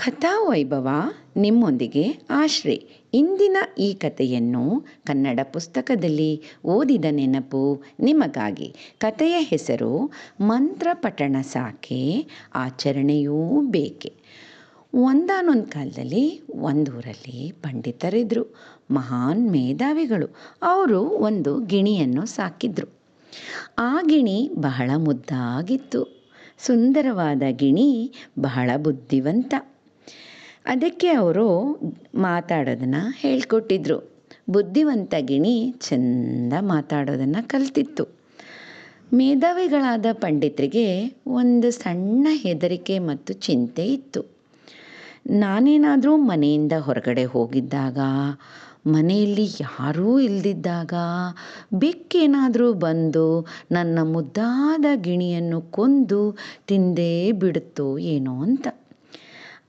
ಕಥಾವೈಭವ ನಿಮ್ಮೊಂದಿಗೆ ಆಶ್ರೇ. ಇಂದಿನ ಈ ಕಥೆಯನ್ನು ಕನ್ನಡ ಪುಸ್ತಕದಲ್ಲಿ ಓದಿದ ನೆನಪು ನಿಮಗಾಗಿ. ಕಥೆಯ ಹೆಸರು ಮಂತ್ರ ಪಠಣ ಸಾಕೆ, ಆಚರಣೆಯೂ ಬೇಕೆ. ಒಂದಾನೊಂದು ಕಾಲದಲ್ಲಿ ಒಂದೂರಲ್ಲಿ ಪಂಡಿತರಿದ್ದರು, ಮಹಾನ್ ಮೇಧಾವಿಗಳು. ಅವರು ಒಂದು ಗಿಣಿಯನ್ನು ಸಾಕಿದ್ರು. ಆ ಗಿಣಿ ಬಹಳ ಮುದ್ದಾಗಿತ್ತು. ಸುಂದರವಾದ ಗಿಣಿ, ಬಹಳ ಬುದ್ಧಿವಂತ. ಅದಕ್ಕೆ ಅವರು ಮಾತಾಡೋದನ್ನು ಹೇಳ್ಕೊಟ್ಟಿದ್ರು. ಬುದ್ಧಿವಂತ ಗಿಣಿ ಚೆಂದ ಮಾತಾಡೋದನ್ನು ಕಲ್ತಿತ್ತು. ಮೇಧಾವಿಗಳಾದ ಪಂಡಿತರಿಗೆ ಒಂದು ಸಣ್ಣ ಹೆದರಿಕೆ ಮತ್ತು ಚಿಂತೆ ಇತ್ತು. ನಾನೇನಾದರೂ ಮನೆಯಿಂದ ಹೊರಗಡೆ ಹೋಗಿದ್ದಾಗ, ಮನೆಯಲ್ಲಿ ಯಾರೂ ಇಲ್ಲದಿದ್ದಾಗ ಬೆಕ್ಕೇನಾದರೂ ಬಂದು ನನ್ನ ಮುದ್ದಾದ ಗಿಣಿಯನ್ನು ಕೊಂದು ತಿಂದೇ ಬಿಡುತ್ತೋ ಏನೋ ಅಂತ.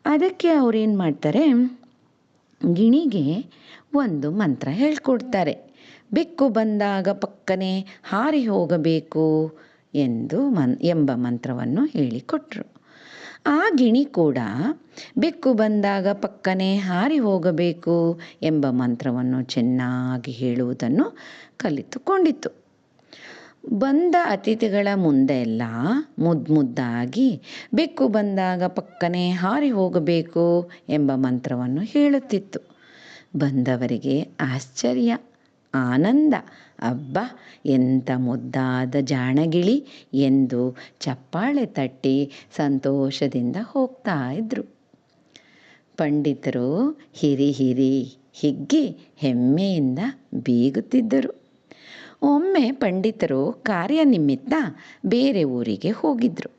ಅದಕ್ಕೆ ಅವರೇನು ಮಾಡ್ತಾರೆ, ಗಿಣಿಗೆ ಒಂದು ಮಂತ್ರ ಹೇಳ್ಕೊಡ್ತಾರೆ. ಬೆಕ್ಕು ಬಂದಾಗ ಪಕ್ಕನೆ ಹಾರಿ ಹೋಗಬೇಕು ಎಂಬ ಮಂತ್ರವನ್ನು ಹೇಳಿಕೊಟ್ರು. ಆ ಗಿಣಿ ಕೂಡ ಬೆಕ್ಕು ಬಂದಾಗ ಪಕ್ಕನೆ ಹಾರಿ ಹೋಗಬೇಕು ಎಂಬ ಮಂತ್ರವನ್ನು ಚೆನ್ನಾಗಿ ಹೇಳುವುದನ್ನು ಕಲಿತುಕೊಂಡಿತ್ತು. ಬಂದ ಅತಿಥಿಗಳ ಮುಂದೆಲ್ಲ ಮುದ್ದಾಗಿ ಬೆಕ್ಕು ಬಂದಾಗ ಪಕ್ಕನೆ ಹಾರಿ ಹೋಗಬೇಕು ಎಂಬ ಮಂತ್ರವನ್ನು ಹೇಳುತ್ತಿತ್ತು. ಬಂದವರಿಗೆ ಆಶ್ಚರ್ಯ, ಆನಂದ. ಅಬ್ಬಾ, ಎಂಥ ಮುದ್ದಾದ ಜಾಣಗಿಳಿ ಎಂದು ಚಪ್ಪಾಳೆ ತಟ್ಟಿ ಸಂತೋಷದಿಂದ ಹೋಗ್ತಾ ಇದ್ರು. ಪಂಡಿತರು ಹಿರಿ ಹಿಗ್ಗಿ ಹೆಮ್ಮೆಯಿಂದ ಬೀಗುತ್ತಿದ್ದರು. ಒಮ್ಮೆ ಪಂಡಿತರು ಕಾರ್ಯನಿಮಿತ್ತ ಬೇರೆ ಊರಿಗೆ ಹೋಗಿದ್ರು.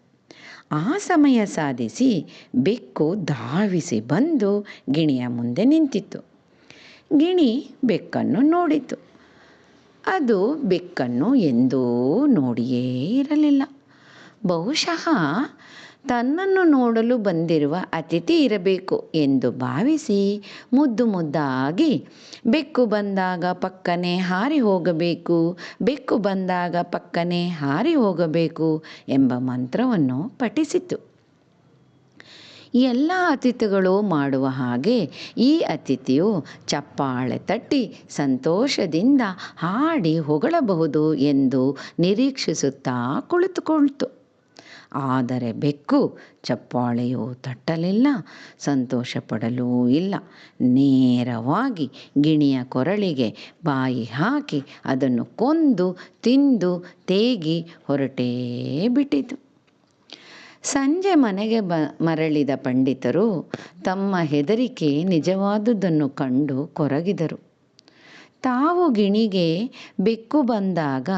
ಆ ಸಮಯ ಸಾಧಿಸಿ ಬೆಕ್ಕು ಧಾವಿಸಿ ಬಂದು ಗಿಣಿಯ ಮುಂದೆ ನಿಂತಿತ್ತು. ಗಿಣಿ ಬೆಕ್ಕನ್ನು ನೋಡಿತು. ಅದು ಬೆಕ್ಕನ್ನು ಎಂದೂ ನೋಡಿಯೇ ಇರಲಿಲ್ಲ. ಬಹುಶಃ ತನ್ನನ್ನು ನೋಡಲು ಬಂದಿರುವ ಅತಿಥಿ ಇರಬೇಕು ಎಂದು ಭಾವಿಸಿ ಮುದ್ದಾಗಿ ಬೆಕ್ಕು ಬಂದಾಗ ಪಕ್ಕನೆ ಹಾರಿ ಹೋಗಬೇಕು, ಬೆಕ್ಕು ಬಂದಾಗ ಪಕ್ಕನೆ ಹಾರಿ ಹೋಗಬೇಕು ಎಂಬ ಮಂತ್ರವನ್ನು ಪಠಿಸಿತು. ಎಲ್ಲ ಅತಿಥಿಗಳು ಮಾಡುವ ಹಾಗೆ ಈ ಅತಿಥಿಯು ಚಪ್ಪಾಳೆ ತಟ್ಟಿ ಸಂತೋಷದಿಂದ ಹಾಡಿ ಹೊಗಳಬಹುದು ಎಂದು ನಿರೀಕ್ಷಿಸುತ್ತಾ ಕುಳಿತುಕೊಳ್ತು. ಆದರೆ ಬೆಕ್ಕು ಚಪ್ಪಾಳೆಯೂ ತಟ್ಟಲಿಲ್ಲ, ಸಂತೋಷ ಪಡಲೂ ಇಲ್ಲ. ನೇರವಾಗಿ ಗಿಣಿಯ ಕೊರಳಿಗೆ ಬಾಯಿ ಹಾಕಿ ಅದನ್ನು ಕೊಂದು ತಿಂದು ತೇಗಿ ಹೊರಟೇ ಬಿಟ್ಟಿತು. ಸಂಜೆ ಮನೆಗೆ ಮರಳಿದ ಪಂಡಿತರು ತಮ್ಮ ಹೆದರಿಕೆ ನಿಜವಾದುದನ್ನು ಕಂಡು ಕೊರಗಿದರು. ತಾವು ಗಿಣಿಗೆ ಬೆಕ್ಕು ಬಂದಾಗ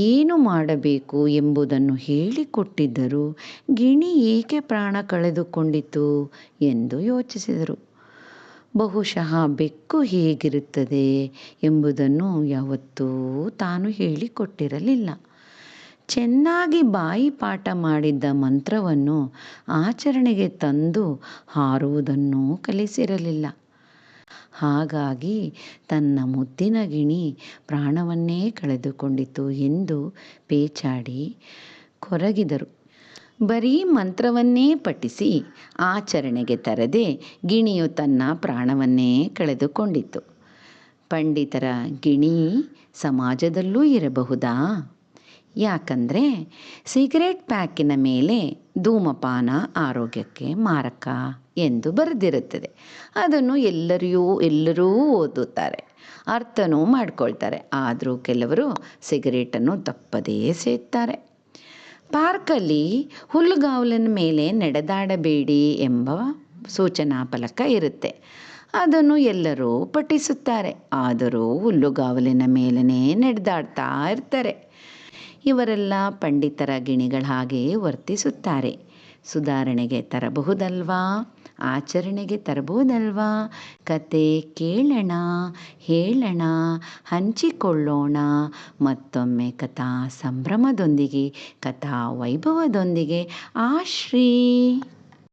ಏನು ಮಾಡಬೇಕು ಎಂಬುದನ್ನು ಹೇಳಿಕೊಟ್ಟಿದ್ದರು, ಗಿಣಿ ಏಕೆ ಪ್ರಾಣ ಕಳೆದುಕೊಂಡಿತು ಎಂದು ಯೋಚಿಸಿದರು. ಬಹುಶಃ ಬೆಕ್ಕು ಹೇಗಿರುತ್ತದೆ ಎಂಬುದನ್ನು ಯಾವತ್ತೂ ತಾನು ಹೇಳಿಕೊಟ್ಟಿರಲಿಲ್ಲ. ಚೆನ್ನಾಗಿ ಬಾಯಿ ಪಾಠ ಮಾಡಿದ್ದ ಮಂತ್ರವನ್ನು ಆಚರಣೆಗೆ ತಂದು ಹಾರುವುದನ್ನು ಕಲಿಸಿರಲಿಲ್ಲ. ಹಾಗಾಗಿ ತನ್ನ ಮುದ್ದಿನ ಗಿಣಿ ಪ್ರಾಣವನ್ನೇ ಕಳೆದುಕೊಂಡಿತು ಎಂದು ಪೇಚಾಡಿ ಕೊರಗಿದರು. ಬರೀ ಮಂತ್ರವನ್ನೇ ಪಠಿಸಿ ಆಚರಣೆಗೆ ತರದೆ ಗಿಣಿಯು ತನ್ನ ಪ್ರಾಣವನ್ನೇ ಕಳೆದುಕೊಂಡಿತು. ಪಂಡಿತರ ಗಿಣಿ ಸಮಾಜದಲ್ಲೂ ಇರಬಹುದಾ? ಯಾಕಂದರೆ ಸಿಗರೇಟ್ ಪ್ಯಾಕಿನ ಮೇಲೆ ಧೂಮಪಾನ ಆರೋಗ್ಯಕ್ಕೆ ಮಾರಕ ಎಂದು ಬರೆದಿರುತ್ತದೆ. ಅದನ್ನು ಎಲ್ಲರೂ ಓದುತ್ತಾರೆ, ಅರ್ಥನೂ ಮಾಡ್ಕೊಳ್ತಾರೆ. ಆದರೂ ಕೆಲವರು ಸಿಗರೇಟನ್ನು ತಪ್ಪದೇ ಸೇದ್ತಾರೆ. ಪಾರ್ಕಲ್ಲಿ ಹುಲ್ಲುಗಾವಲಿನ ಮೇಲೆ ನಡೆದಾಡಬೇಡಿ ಎಂಬ ಸೂಚನಾ ಫಲಕ ಇರುತ್ತೆ. ಅದನ್ನು ಎಲ್ಲರೂ ಪಠಿಸುತ್ತಾರೆ. ಆದರೂ ಹುಲ್ಲುಗಾವಲಿನ ಮೇಲೇ ನಡೆದಾಡ್ತಾ ಇರ್ತಾರೆ. ಇವರೆಲ್ಲ ಪಂಡಿತರ ಗಿಣಿಗಳ ಹಾಗೆ ವರ್ತಿಸುತ್ತಾರೆ. ಸುಧಾರಣೆಗೆ ತರಬಹುದಲ್ವಾ? ಆಚರಣೆಗೆ ತರಬಹುದಲ್ವಾ? ಕತೆ ಕೇಳೋಣ, ಹೇಳೋಣ, ಹಂಚಿಕೊಳ್ಳೋಣ. ಮತ್ತೊಮ್ಮೆ ಕಥಾ ಸಂಭ್ರಮದೊಂದಿಗೆ, ಕಥಾ ವೈಭವದೊಂದಿಗೆ ಆಶ್ರೀ.